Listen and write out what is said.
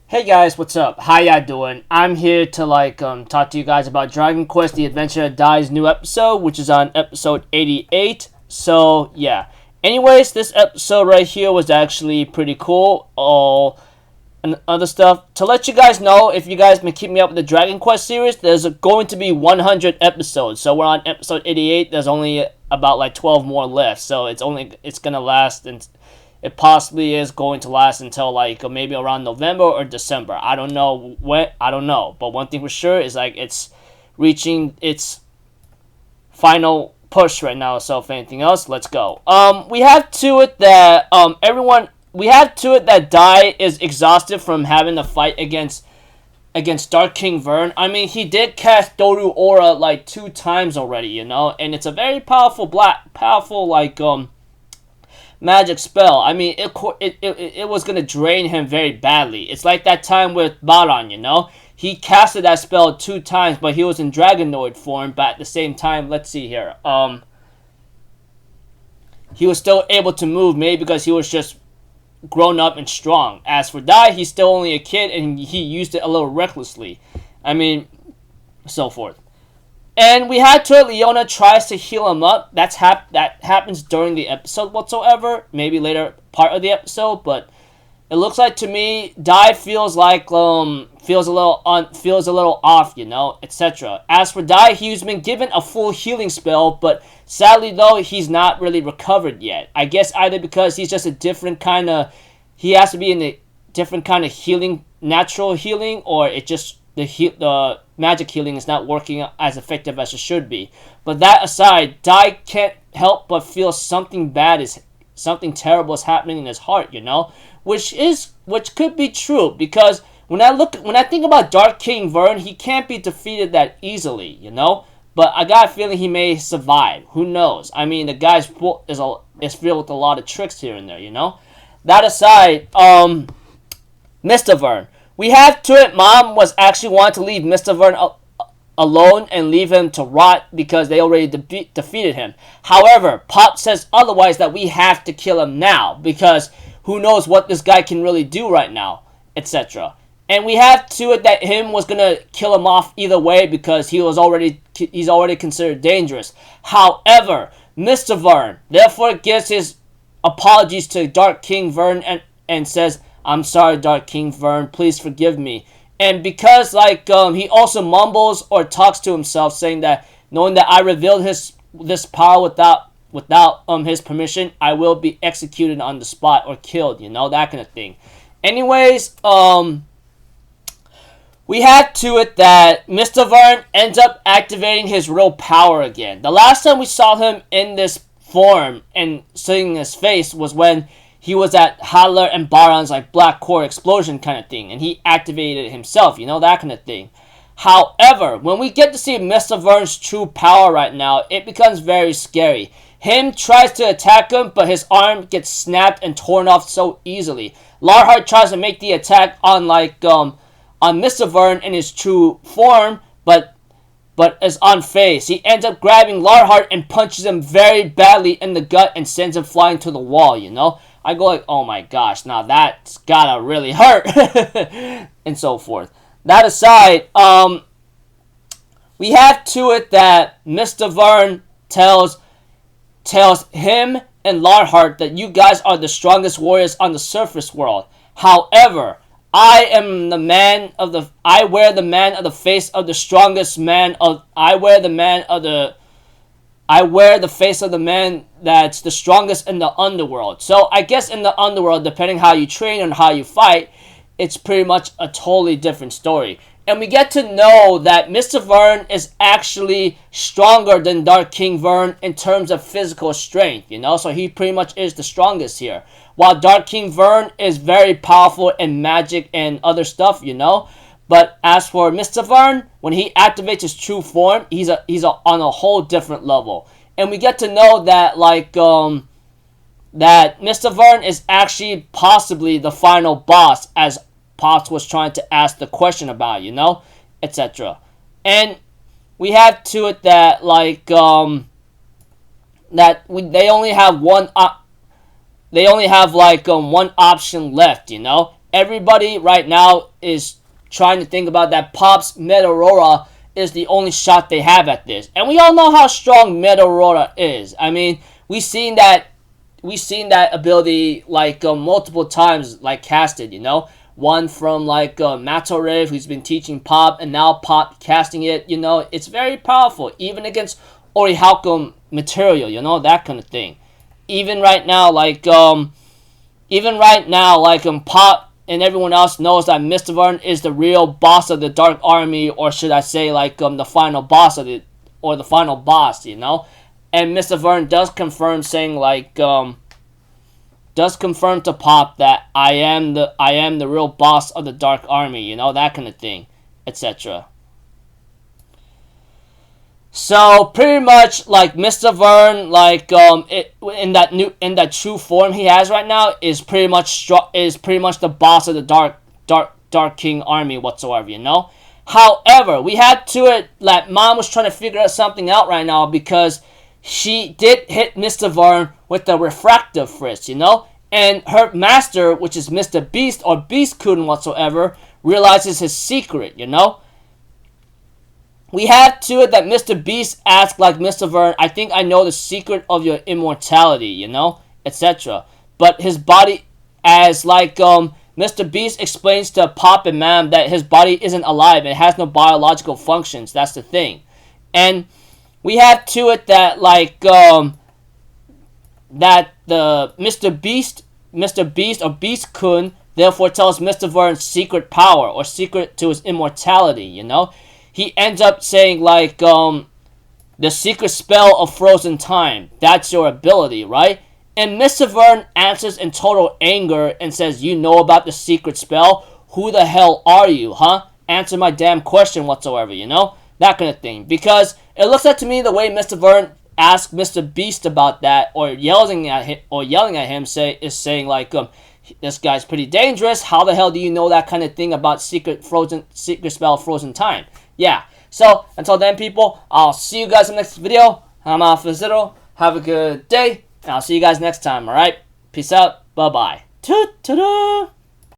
Hey guys, what's up? How y'all doing? I'm here to talk to you guys about Dragon Quest: The Adventure of Dai's new episode, which is on episode 88. So yeah. Anyways, this episode right here was actually pretty cool. All and other stuff. To let you guys know, if you guys been keeping up with the Dragon Quest series, there's going to be 100 episodes. So we're on episode 88. There's only about 12 more left. So it's gonna last and it possibly is going to last until maybe around November or December. I don't know when. I don't know. But one thing for sure is it's reaching its final push right now. So if anything else, let's go. We have to it that we have to it that Dai is exhausted from having to fight against Dark King Vern. I mean, he did cast Doru Aura 2 times already, and it's a very powerful magic spell. I mean, it was gonna drain him very badly. It's like that time with Baran, He casted that spell 2 times, but he was in Dragonoid form. But at the same time, let's see here. He was still able to move, maybe because he was just grown up and strong. As for Dai, he's still only a kid, and he used it a little recklessly. I mean, so forth. And we had to Leona tries to heal him up. That happens during the episode whatsoever. Maybe later part of the episode, but it looks like to me Dai feels a little off, etc. As for Dai, he's been given a full healing spell, but sadly though he's not really recovered yet. I guess either because he's just he has to be in a different kind of healing, natural healing, or it just the magic healing is not working as effective as it should be. But that aside, Dai can't help but feel something terrible is happening in his heart, which could be true, because when I think about Dark King Vern, he can't be defeated that easily, But I got a feeling he may survive. Who knows? I mean, the guy's is filled with a lot of tricks here and there, That aside, Mystavearn. We have to it. Mom was actually wanting to leave Mystavearn alone and leave him to rot because they already defeated him. However, Pop says otherwise, that we have to kill him now because who knows what this guy can really do right now, etc. And we have to it that him was gonna kill him off either way because he's already considered dangerous. However, Mystavearn therefore gives his apologies to Dark King Vern and says, "I'm sorry, Dark King Vern, please forgive me." And because he also mumbles or talks to himself, saying that knowing that I revealed this power without his permission, I will be executed on the spot or killed, that kind of thing. Anyways, we had to it that Mystavearn ends up activating his real power again. The last time we saw him in this form and seeing his face was when he was at Hadler and Baran's black core explosion kind of thing, and he activated himself, that kind of thing. However, when we get to see Mystavearn's true power right now, it becomes very scary. Him tries to attack him, but his arm gets snapped and torn off so easily. Larhart tries to make the attack on Mystavearn in his true form, but is unfazed. He ends up grabbing Larhart and punches him very badly in the gut and sends him flying to the wall, I go oh my gosh, now that's gotta really hurt, and so forth. That aside, we have to it that Mystavearn tells him and Larhart that you guys are the strongest warriors on the surface world. However, I wear the man of the face of the strongest man of, I wear the face of the man that's the strongest in the underworld. So I guess in the underworld, depending how you train and how you fight, it's pretty much a totally different story. And we get to know that Mystavearn is actually stronger than Dark King Vern in terms of physical strength, So he pretty much is the strongest here. While Dark King Vern is very powerful in magic and other stuff, But as for Mystavearn, when he activates his true form, he's on a whole different level. And we get to know that that Mystavearn is actually possibly the final boss, as Pops was trying to ask the question about, etc. And we have to it that they only have one option left, everybody right now is trying to think about that Pop's Meteora is the only shot they have at this. And we all know how strong Meteora is. I mean, we've seen that ability like multiple times, like casted, you know. One from like Matore, who's been teaching Pop, and now Pop casting it, you know. It's very powerful, even against Orihauko material, you know, that kind of thing. Even right now, like Pop and everyone else knows that Mystavearn is the real boss of the Dark Army, or should I say, like the final boss of the final boss, you know. And Mystavearn does confirm, saying like does confirm to Pop that I am the real boss of the Dark Army, you know, that kind of thing, etc. So pretty much like Mystavearn, like in that true form he has right now is pretty much the boss of the Dark King army whatsoever, you know. However, we had to it that Mom was trying to figure out something out right now, because she did hit Mystavearn with the refractive fist, you know, and her master, which is Mr. Beast or Beast-kun whatsoever, realizes his secret, you know. We had to it that Mr. Beast asked like Mystavearn, I think I know the secret of your immortality, you know, etc. But his body, as like Mr. Beast explains to Pop and Mam that his body isn't alive, it has no biological functions, that's the thing. And we had to it that like that the Mr. Beast or Beast-kun therefore tells Mystavearn's secret power or secret to his immortality, you know. He ends up saying like the secret spell of frozen time, that's your ability, right? And Mystavearn answers in total anger and says, you know about the secret spell? Who the hell are you, huh? Answer my damn question whatsoever, you know? That kind of thing. Because it looks like to me the way Mystavearn asked Mr. Beast about that, or yelling at him, saying like this guy's pretty dangerous. How the hell do you know that kind of thing about secret spell of frozen time? Yeah. So until then, people, I'll see you guys in the next video. I'm Alpha Zero. Have a good day, and I'll see you guys next time. All right. Peace out. Bye bye. Toot toot.